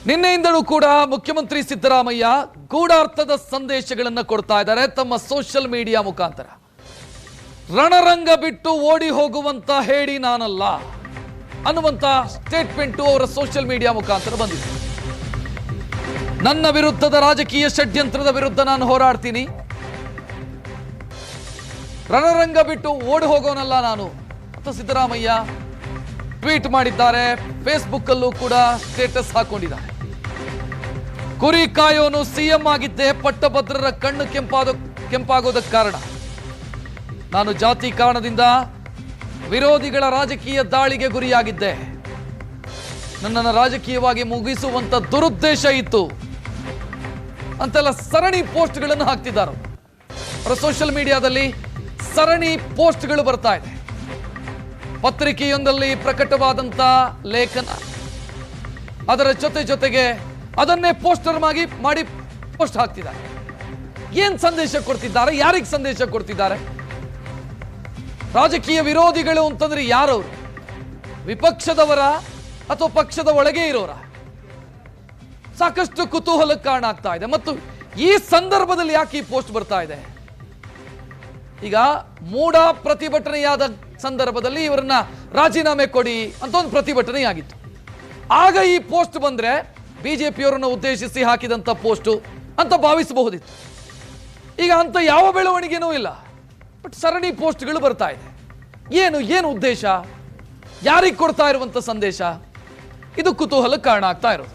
ನಿನ್ನೆಯಿಂದಲೂ ಕೂಡ ಮುಖ್ಯಮಂತ್ರಿ ಸಿದ್ದರಾಮಯ್ಯ ಗೂಢಾರ್ಥದ ಸಂದೇಶಗಳನ್ನು ಕೊಡ್ತಾ ಇದ್ದಾರೆ ತಮ್ಮ ಸೋಷಿಯಲ್ ಮೀಡಿಯಾ ಮುಖಾಂತರ. ರಣರಂಗ ಬಿಟ್ಟು ಓಡಿ ಹೋಗುವಂತ ಹೇಳಿ ನಾನಲ್ಲ ಅನ್ನುವಂತ ಸ್ಟೇಟ್ಮೆಂಟ್ ಅವರ ಸೋಷಿಯಲ್ ಮೀಡಿಯಾ ಮುಖಾಂತರ ಬಂದಿದೆ. ನನ್ನ ವಿರುದ್ಧದ ರಾಜಕೀಯ ಷಡ್ಯಂತ್ರದ ವಿರುದ್ಧ ನಾನು ಹೋರಾಡ್ತೀನಿ, ರಣರಂಗ ಬಿಟ್ಟು ಓಡಿ ಹೋಗೋನಲ್ಲ ನಾನು ಅಂತ ಸಿದ್ದರಾಮಯ್ಯ ಟ್ವೀಟ್ ಮಾಡಿದ್ದಾರೆ. ಫೇಸ್ಬುಕ್ ಅಲ್ಲೂ ಕೂಡ ಸ್ಟೇಟಸ್ ಹಾಕೊಂಡಿದ್ದಾರೆ. ಕುರಿ ಕಾಯೋನು ಸಿಎಂ ಆಗಿದ್ದೆ, ಪಟ್ಟಭದ್ರರ ಕಣ್ಣು ಕೆಂಪಾಗೋದಕ್ಕೆ ಕಾರಣ ನಾನು ಜಾತಿ ಕಾರಣದಿಂದ ವಿರೋಧಿಗಳ ರಾಜಕೀಯ ದಾಳಿಗೆ ಗುರಿಯಾಗಿದ್ದೆ. ನನ್ನನ್ನು ರಾಜಕೀಯವಾಗಿ ಮುಗಿಸುವಂತ ದುರುದ್ದೇಶ ಇತ್ತು ಅಂತೆಲ್ಲ ಸರಣಿ ಪೋಸ್ಟ್ಗಳನ್ನು ಹಾಕ್ತಿದ್ದಾರೆ. ಅವರ ಸೋಷಿಯಲ್ ಮೀಡಿಯಾದಲ್ಲಿ ಸರಣಿ ಪೋಸ್ಟ್ಗಳು ಬರ್ತಾ ಇದೆ. ಪತ್ರಿಕೆಯೊಂದರಲ್ಲಿ ಪ್ರಕಟವಾದಂತ ಲೇಖನ, ಅದರ ಜೊತೆಗೆ ಅದನ್ನೇ ಪೋಸ್ಟರ್ ಮಾಡಿ ಪೋಸ್ಟ್ ಹಾಕ್ತಿದ್ದಾರೆ. ಏನ್ ಸಂದೇಶ ಕೊಡ್ತಿದ್ದಾರೆ? ಯಾರಿಗೆ ಸಂದೇಶ ಕೊಡ್ತಿದ್ದಾರೆ? ರಾಜಕೀಯ ವಿರೋಧಿಗಳು ಅಂತಂದ್ರೆ ಯಾರವರು? ವಿಪಕ್ಷದವರ ಅಥವಾ ಪಕ್ಷದ ಒಳಗೆ ಇರೋರ? ಸಾಕಷ್ಟು ಕುತೂಹಲಕ್ಕೆ ಕಾರಣ ಆಗ್ತಾ ಇದೆ. ಮತ್ತು ಈ ಸಂದರ್ಭದಲ್ಲಿ ಯಾಕೆ ಈ ಪೋಸ್ಟ್ ಬರ್ತಾ ಇದೆ? ಈಗ ಮೂಡ ಪ್ರತಿಭಟನೆಯಾದ ಸಂದರ್ಭದಲ್ಲಿ ಇವರನ್ನ ರಾಜೀನಾಮೆ ಕೊಡಿ ಅಂತ ಒಂದು ಪ್ರತಿಭಟನೆ ಆಗಿತ್ತು. ಆಗ ಈ ಪೋಸ್ಟ್ ಬಂದ್ರೆ ಬಿಜೆಪಿಯವರನ್ನು ಉದ್ದೇಶಿಸಿ ಹಾಕಿದಂತ ಪೋಸ್ಟ್ ಅಂತ ಭಾವಿಸಬಹುದಿತ್ತು. ಈಗ ಅಂತ ಯಾವ ಬೆಳವಣಿಗೆನೂ ಇಲ್ಲ. ಬಟ್ ಸರಣಿ ಪೋಸ್ಟ್ಗಳು ಬರ್ತಾ ಇದೆ. ಏನು ಉದ್ದೇಶ? ಯಾರಿಗೆ ಕೊಡ್ತಾ ಇರುವಂತ ಸಂದೇಶ? ಇದು ಕುತೂಹಲಕ್ಕೆ ಕಾರಣ ಆಗ್ತಾ ಇರೋದು.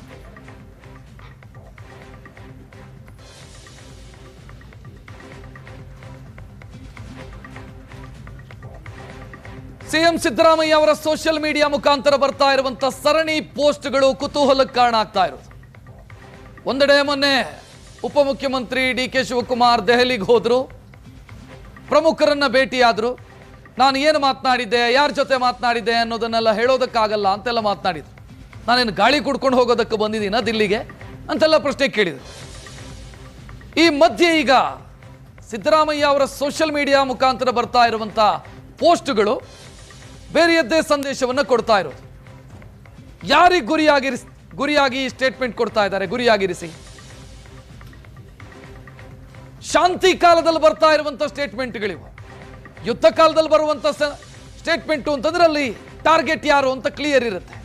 ಸಿಎಂ ಸಿದ್ದರಾಮಯ್ಯ ಅವರ ಸೋಷಿಯಲ್ ಮೀಡಿಯಾ ಮುಖಾಂತರ ಬರ್ತಾ ಇರುವಂತ ಸರಣಿ ಪೋಸ್ಟ್ಗಳು ಕುತೂಹಲಕ್ಕೆ ಕಾರಣ ಆಗ್ತಾ ಇರೋದು. ಒಂದೆಡೆ ಮೊನ್ನೆ ಉಪಮುಖ್ಯಮಂತ್ರಿ ಡಿ.ಕೆ. ಶಿವಕುಮಾರ್ ದೆಹಲಿಗೆ ಹೋದ್ರು, ಪ್ರಮುಖರನ್ನ ಭೇಟಿಯಾದ್ರು. ನಾನು ಏನು ಮಾತನಾಡಿದ್ದೆ, ಯಾರ ಜೊತೆ ಮಾತನಾಡಿದ್ದೆ ಅನ್ನೋದನ್ನೆಲ್ಲ ಹೇಳೋದಕ್ಕಾಗಲ್ಲ ಅಂತೆಲ್ಲ ಮಾತನಾಡಿದ್ರು. ನಾನೇನು ಗಾಳಿ ಕುಡ್ಕೊಂಡು ಹೋಗೋದಕ್ಕೆ ಬಂದಿದ್ದೀನ ದಿಲ್ಲಿಗೆ ಅಂತೆಲ್ಲ ಪ್ರಶ್ನೆ ಕೇಳಿದ್ರು. ಈ ಮಧ್ಯೆ ಈಗ ಸಿದ್ದರಾಮಯ್ಯ ಅವರ ಸೋಷಿಯಲ್ ಮೀಡಿಯಾ ಮುಖಾಂತರ ಬರ್ತಾ ಇರುವಂತ ಪೋಸ್ಟ್ಗಳು ಬೇರೆಯದ್ದೇ ಸಂದೇಶವನ್ನು ಕೊಡ್ತಾ ಇರೋದು. ಯಾರಿಗೆ ಗುರಿಯಾಗಿ ಸ್ಟೇಟ್ಮೆಂಟ್ ಕೊಡ್ತಾ ಇದ್ದಾರೆ? ಗುರಿಯಾಗಿರಿಸಿ ಶಾಂತಿ ಕಾಲದಲ್ಲಿ ಬರ್ತಾ ಇರುವಂತ ಸ್ಟೇಟ್ಮೆಂಟ್ಗಳಿವು. ಯುದ್ಧ ಕಾಲದಲ್ಲಿ ಬರುವಂತ ಸ್ಟೇಟ್ಮೆಂಟ್ ಅಂತಂದ್ರೆ ಅಲ್ಲಿ ಟಾರ್ಗೆಟ್ ಯಾರು ಅಂತ ಕ್ಲಿಯರ್ ಇರುತ್ತೆ.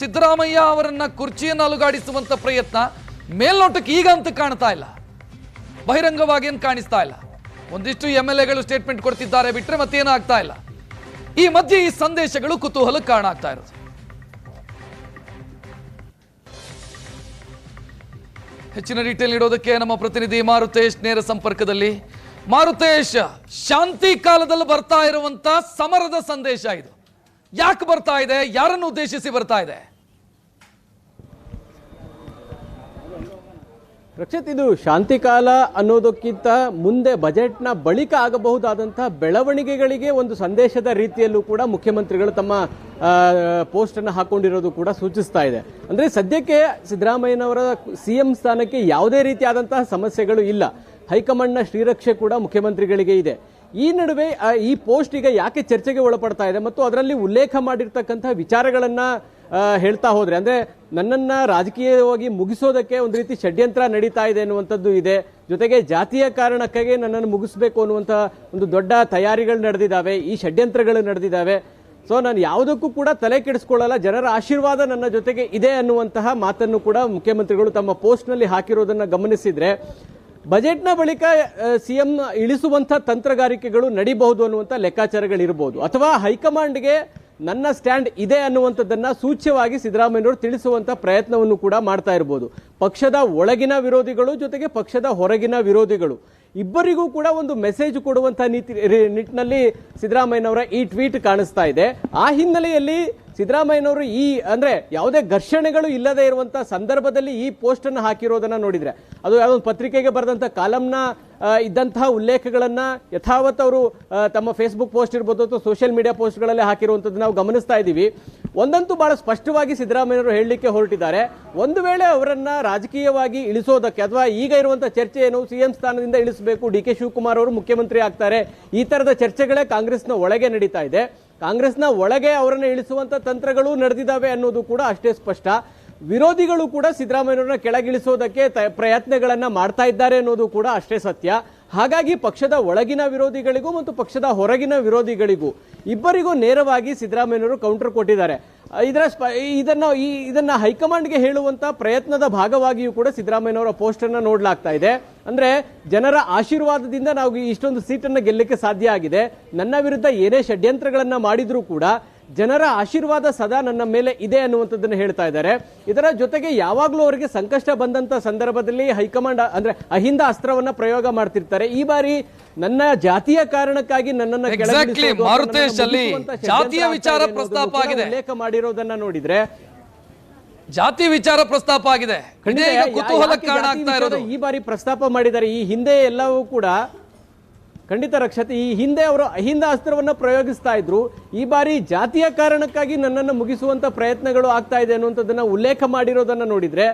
ಸಿದ್ದರಾಮಯ್ಯ ಅವರನ್ನ ಕುರ್ಚಿಯನ್ನು ಅಲುಗಾಡಿಸುವಂತ ಪ್ರಯತ್ನ ಮೇಲ್ನೋಟಕ್ಕೆ ಈಗ ಅಂತ ಕಾಣ್ತಾ ಇಲ್ಲ, ಬಹಿರಂಗವಾಗಿ ಏನು ಕಾಣಿಸ್ತಾ ಇಲ್ಲ. ಒಂದಿಷ್ಟು MLAಗಳು ಸ್ಟೇಟ್ಮೆಂಟ್ ಕೊಡ್ತಿದ್ದಾರೆ ಬಿಟ್ರೆ ಮತ್ತೇನು ಆಗ್ತಾ ಇಲ್ಲ. ಈ ಮಧ್ಯೆ ಈ ಸಂದೇಶಗಳು ಕುತೂಹಲಕ್ಕೆ ಕಾರಣ ಆಗ್ತಾ ಇರೋದು. ಹೆಚ್ಚಿನ ಡೀಟೇಲ್ ನೀಡೋದಕ್ಕೆ ನಮ್ಮ ಪ್ರತಿನಿಧಿ ಮಾರುತೇಶ್ ನೇರ ಸಂಪರ್ಕದಲ್ಲಿ. ಮಾರುತೇಶ್, ಶಾಂತಿ ಕಾಲದಲ್ಲಿ ಬರ್ತಾ ಇರುವಂತ ಸಮರದ ಸಂದೇಶ ಇದು ಯಾಕೆ ಬರ್ತಾ ಇದೆ? ಯಾರನ್ನು ಉದ್ದೇಶಿಸಿ ಬರ್ತಾ ಇದೆ? ರಕ್ಷಿತ್, ಇದು ಶಾಂತಿಕಾಲ ಅನ್ನೋದಕ್ಕಿಂತ ಮುಂದೆ ಬಜೆಟ್ನ ಬಳಿಕ ಆಗಬಹುದಾದಂತಹ ಬೆಳವಣಿಗೆಗಳಿಗೆ ಒಂದು ಸಂದೇಶದ ರೀತಿಯಲ್ಲೂ ಕೂಡ ಮುಖ್ಯಮಂತ್ರಿಗಳು ತಮ್ಮ ಪೋಸ್ಟ್ ಅನ್ನು ಹಾಕೊಂಡಿರೋದು ಕೂಡ ಸೂಚಿಸ್ತಾ ಇದೆ. ಅಂದ್ರೆ ಸದ್ಯಕ್ಕೆ ಸಿದ್ದರಾಮಯ್ಯನವರ ಸಿಎಂ ಸ್ಥಾನಕ್ಕೆ ಯಾವುದೇ ರೀತಿಯಾದಂತಹ ಸಮಸ್ಯೆಗಳು ಇಲ್ಲ. ಹೈಕಮಾಂಡ್ನ ಶ್ರೀರಕ್ಷೆ ಕೂಡ ಮುಖ್ಯಮಂತ್ರಿಗಳಿಗೆ ಇದೆ. ಈ ನಡುವೆ ಈ ಪೋಸ್ಟ್ ಈಗ ಯಾಕೆ ಚರ್ಚೆಗೆ ಒಳಪಡ್ತಾ ಇದೆ ಮತ್ತು ಅದರಲ್ಲಿ ಉಲ್ಲೇಖ ಮಾಡಿರ್ತಕ್ಕಂತಹ ವಿಚಾರಗಳನ್ನ ಹೇಳ್ತಾ ಹೋದ್ರೆ, ಅಂದ್ರೆ ನನ್ನನ್ನ ರಾಜಕೀಯವಾಗಿ ಮುಗಿಸೋದಕ್ಕೆ ಒಂದು ರೀತಿ ಷಡ್ಯಂತ್ರ ನಡೀತಾ ಇದೆ ಅನ್ನುವಂಥದ್ದು ಇದೆ. ಜೊತೆಗೆ ಜಾತಿಯ ಕಾರಣಕ್ಕಾಗಿ ನನ್ನನ್ನು ಮುಗಿಸ್ಬೇಕು ಅನ್ನುವಂಥ ಒಂದು ದೊಡ್ಡ ತಯಾರಿಗಳು ನಡೆದಿದ್ದಾವೆ, ಈ ಷಡ್ಯಂತ್ರಗಳು ನಡೆದಿದ್ದಾವೆ. ಸೊ ನಾನು ಯಾವುದಕ್ಕೂ ಕೂಡ ತಲೆ ಕೆಡಿಸ್ಕೊಳ್ಳಲ್ಲ, ಜನರ ಆಶೀರ್ವಾದ ನನ್ನ ಜೊತೆಗೆ ಇದೆ ಅನ್ನುವಂತಹ ಮಾತನ್ನು ಕೂಡ ಮುಖ್ಯಮಂತ್ರಿಗಳು ತಮ್ಮ ಪೋಸ್ಟ್ನಲ್ಲಿ ಹಾಕಿರೋದನ್ನ ಗಮನಿಸಿದ್ರೆ ಬಜೆಟ್ನ ಬಳಿಕ ಸಿಎಂ ಇಳಿಸುವಂಥ ತಂತ್ರಗಾರಿಕೆಗಳು ನಡೀಬಹುದು ಅನ್ನುವಂಥ ಲೆಕ್ಕಾಚಾರಗಳಿರಬಹುದು, ಅಥವಾ ಹೈಕಮಾಂಡ್ಗೆ ನನ್ನ ಸ್ಟ್ಯಾಂಡ್ ಇದೆ ಅನ್ನುವಂಥದ್ದನ್ನ ಸೂಚ್ಯವಾಗಿ ಸಿದ್ದರಾಮಯ್ಯನವರು ತಿಳಿಸುವಂತ ಪ್ರಯತ್ನವನ್ನು ಕೂಡ ಮಾಡ್ತಾ ಇರಬಹುದು. ಪಕ್ಷದ ಒಳಗಿನ ವಿರೋಧಿಗಳು ಜೊತೆಗೆ ಪಕ್ಷದ ಹೊರಗಿನ ವಿರೋಧಿಗಳು ಇಬ್ಬರಿಗೂ ಕೂಡ ಒಂದು ಮೆಸೇಜ್ ಕೊಡುವಂತಹ ನಿಟ್ಟಿನಲ್ಲಿ ಸಿದ್ದರಾಮಯ್ಯನವರ ಈ ಟ್ವೀಟ್ ಕಾಣಿಸ್ತಾ ಇದೆ. ಆ ಹಿನ್ನೆಲೆಯಲ್ಲಿ ಸಿದ್ದರಾಮಯ್ಯನವರು ಅಂದ್ರೆ ಯಾವುದೇ ಘರ್ಷಣೆಗಳು ಇಲ್ಲದೆ ಇರುವಂತಹ ಸಂದರ್ಭದಲ್ಲಿ ಈ ಪೋಸ್ಟ್ ಅನ್ನು ಹಾಕಿರೋದನ್ನ ನೋಡಿದ್ರೆ, ಅದು ಯಾವುದೊಂದು ಪತ್ರಿಕೆಗೆ ಬರೆದಂತ ಕಾಲಂನ ಇದ್ದಂತಹ ಉಲ್ಲೇಖಗಳನ್ನ ಯಥಾವತ್ ಅವರು ತಮ್ಮ ಫೇಸ್ಬುಕ್ ಪೋಸ್ಟ್ ಇರ್ಬೋದು ಅಥವಾ ಸೋಷಿಯಲ್ ಮೀಡಿಯಾ ಪೋಸ್ಟ್ಗಳಲ್ಲಿ ಹಾಕಿರುವಂತದ್ದು ನಾವು ಗಮನಿಸ್ತಾ ಇದ್ದೀವಿ. ಒಂದಂತೂ ಬಹಳ ಸ್ಪಷ್ಟವಾಗಿ ಸಿದ್ದರಾಮಯ್ಯನವರು ಹೇಳಲಿಕ್ಕೆ ಹೊರಟಿದ್ದಾರೆ, ಒಂದು ವೇಳೆ ಅವರನ್ನ ರಾಜಕೀಯವಾಗಿ ಇಳಿಸೋದಕ್ಕೆ ಅಥವಾ ಈಗ ಇರುವಂತಹ ಚರ್ಚೆ ಏನು, ಸಿಎಂ ಸ್ಥಾನದಿಂದ ಇಳಿಸಬೇಕು, ಡಿ.ಕೆ. ಶಿವಕುಮಾರ್ ಅವರು ಮುಖ್ಯಮಂತ್ರಿ ಆಗ್ತಾರೆ, ಈ ತರದ ಚರ್ಚೆಗಳೇ ಕಾಂಗ್ರೆಸ್ನ ಒಳಗೆ ನಡೀತಾ ಇದೆ. ಕಾಂಗ್ರೆಸ್ನ ಒಳಗೆ ಅವರನ್ನು ಇಳಿಸುವಂತ ತಂತ್ರಗಳು ನಡೆದಿದ್ದಾವೆ ಅನ್ನೋದು ಕೂಡ ಅಷ್ಟೇ ಸ್ಪಷ್ಟ. ವಿರೋಧಿಗಳು ಕೂಡ ಸಿದ್ದರಾಮಯ್ಯನವರನ್ನ ಕೆಳಗಿಳಿಸೋದಕ್ಕೆ ಪ್ರಯತ್ನಗಳನ್ನ ಮಾಡ್ತಾ ಇದ್ದಾರೆ ಅನ್ನೋದು ಕೂಡ ಅಷ್ಟೇ ಸತ್ಯ. ಹಾಗಾಗಿ ಪಕ್ಷದ ಒಳಗಿನ ವಿರೋಧಿಗಳಿಗೂ ಮತ್ತು ಪಕ್ಷದ ಹೊರಗಿನ ವಿರೋಧಿಗಳಿಗೂ ಇಬ್ಬರಿಗೂ ನೇರವಾಗಿ ಸಿದ್ದರಾಮಯ್ಯನವರು ಕೌಂಟರ್ ಕೊಟ್ಟಿದ್ದಾರೆ. ಇದನ್ನ ಹೈಕಮಾಂಡ್ಗೆ ಹೇಳುವಂತ ಪ್ರಯತ್ನದ ಭಾಗವಾಗಿಯೂ ಕೂಡ ಸಿದ್ದರಾಮಯ್ಯನವರ ಪೋಸ್ಟ್ ಅನ್ನ ನೋಡ್ಲಾಗ್ತಾ ಇದೆ. ಅಂದ್ರೆ ಜನರ ಆಶೀರ್ವಾದದಿಂದ ನಾವು ಇಷ್ಟೊಂದು ಸೀಟನ್ನು ಗೆಲ್ಲಕ್ಕೆ ಸಾಧ್ಯ ಆಗಿದೆ. ನನ್ನ ವಿರುದ್ಧ ಏನೇ ಷಡ್ಯಂತ್ರಗಳನ್ನ ಮಾಡಿದ್ರೂ ಕೂಡ ಜನರ ಆಶೀರ್ವಾದ ಸದಾ ನನ್ನ ಮೇಲೆ ಇದೆ ಅನ್ನುವಂಥದ್ದನ್ನು ಹೇಳ್ತಾ ಇದ್ದಾರೆ. ಇದರ ಜೊತೆಗೆ ಯಾವಾಗಲೂ ಅವರಿಗೆ ಸಂಕಷ್ಟ ಬಂದಂತ ಸಂದರ್ಭದಲ್ಲಿ ಹೈಕಮಾಂಡ್ ಅಂದ್ರೆ ಅಹಿಂದ ಅಸ್ತ್ರವನ್ನ ಪ್ರಯೋಗ ಮಾಡ್ತಿರ್ತಾರೆ. ಈ ಬಾರಿ ನನ್ನ ಜಾತಿಯ ಕಾರಣಕ್ಕಾಗಿ ನನ್ನನ್ನು ಮಾರುತೇಶ್ ಅಲ್ಲಿ ಜಾತಿಯ ವಿಚಾರ ಪ್ರಸ್ತಾಪ ಆಗಿದೆ, ಉಲ್ಲೇಖ ಮಾಡಿರೋದನ್ನ ನೋಡಿದ್ರೆ ಜಾತಿ ವಿಚಾರ ಪ್ರಸ್ತಾಪ ಆಗಿದೆ. ಕುತೂಹಲಕ್ಕೆ ಕಾರಣ ಆಗ್ತಾ ಇರೋದು ಈ ಬಾರಿ ಪ್ರಸ್ತಾಪ ಮಾಡಿದ್ದಾರೆ. ಈ ಹಿಂದೆ ಎಲ್ಲವೂ ಕೂಡ ಖಂಡಿತ ರಕ್ಷತೆ, ಈ ಹಿಂದೆ ಅವರು ಅಹಿಂದ ಅಸ್ತ್ರವನ್ನ ಪ್ರಯೋಗಿಸ್ತಾ ಇದ್ರು. ಈ ಬಾರಿ ಜಾತಿಯ ಕಾರಣಕ್ಕಾಗಿ ನನ್ನನ್ನು ಮುಗಿಸುವಂತ ಪ್ರಯತ್ನಗಳು ಆಗ್ತಾ ಇದೆ ಅನ್ನುವಂಥದ್ದನ್ನ ಉಲ್ಲೇಖ ಮಾಡಿರೋದನ್ನ ನೋಡಿದ್ರೆ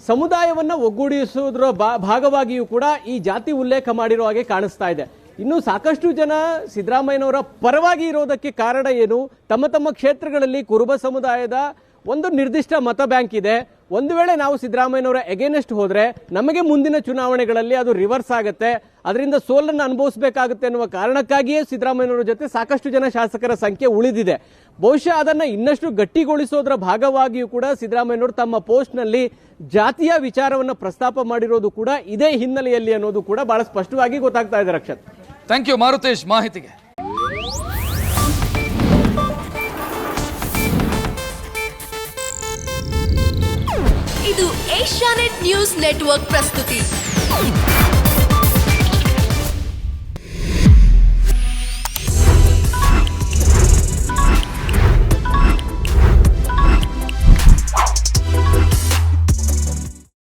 ಸಮುದಾಯವನ್ನ ಒಗ್ಗೂಡಿಸುವುದರ ಭಾಗವಾಗಿಯೂ ಕೂಡ ಈ ಜಾತಿ ಉಲ್ಲೇಖ ಮಾಡಿರೋ ಹಾಗೆ ಕಾಣಿಸ್ತಾ ಇದೆ. ಇನ್ನು ಸಾಕಷ್ಟು ಜನ ಸಿದ್ದರಾಮಯ್ಯನವರ ಪರವಾಗಿ ಇರೋದಕ್ಕೆ ಕಾರಣ ಏನು? ತಮ್ಮ ತಮ್ಮ ಕ್ಷೇತ್ರಗಳಲ್ಲಿ ಕುರುಬ ಸಮುದಾಯದ ಒಂದು ನಿರ್ದಿಷ್ಟ ಮತ ಬ್ಯಾಂಕ್ ಇದೆ. ಒಂದು ವೇಳೆ ನಾವು ಸಿದ್ದರಾಮಯ್ಯನವರ ಎಗೇನೆಸ್ಟ್ ಹೋದ್ರೆ ನಮಗೆ ಮುಂದಿನ ಚುನಾವಣೆಗಳಲ್ಲಿ ಅದು ರಿವರ್ಸ್ ಆಗುತ್ತೆ, ಅದರಿಂದ ಸೋಲನ್ನು ಅನುಭವಿಸಬೇಕಾಗುತ್ತೆ ಅನ್ನುವ ಕಾರಣಕ್ಕಾಗಿಯೇ ಸಿದ್ದರಾಮಯ್ಯನವರ ಜೊತೆ ಸಾಕಷ್ಟು ಜನ ಶಾಸಕರ ಸಂಖ್ಯೆ ಉಳಿದಿದೆ. ಬಹುಶಃ ಅದನ್ನ ಇನ್ನಷ್ಟು ಗಟ್ಟಿಗೊಳಿಸೋದ್ರ ಭಾಗವಾಗಿಯೂ ಕೂಡ ಸಿದ್ದರಾಮಯ್ಯನವರು ತಮ್ಮ ಪೋಸ್ಟ್ ನಲ್ಲಿ ಜಾತಿಯ ವಿಚಾರವನ್ನು ಪ್ರಸ್ತಾಪ ಮಾಡಿರೋದು ಕೂಡ ಇದೇ ಹಿನ್ನೆಲೆಯಲ್ಲಿ ಅನ್ನೋದು ಕೂಡ ಬಹಳ ಸ್ಪಷ್ಟವಾಗಿ ಗೊತ್ತಾಗ್ತಾ ಇದೆ. ರಕ್ಷತ್, ಥ್ಯಾಂಕ್ ಯು ಮಾರುತೇಶ್ ಮಾಹಿತಿಗೆ. ಇದು ಏಷ್ಯಾನೆಟ್ ನ್ಯೂಸ್ ನೆಟ್ವರ್ಕ್ ಪ್ರಸ್ತುತಿ.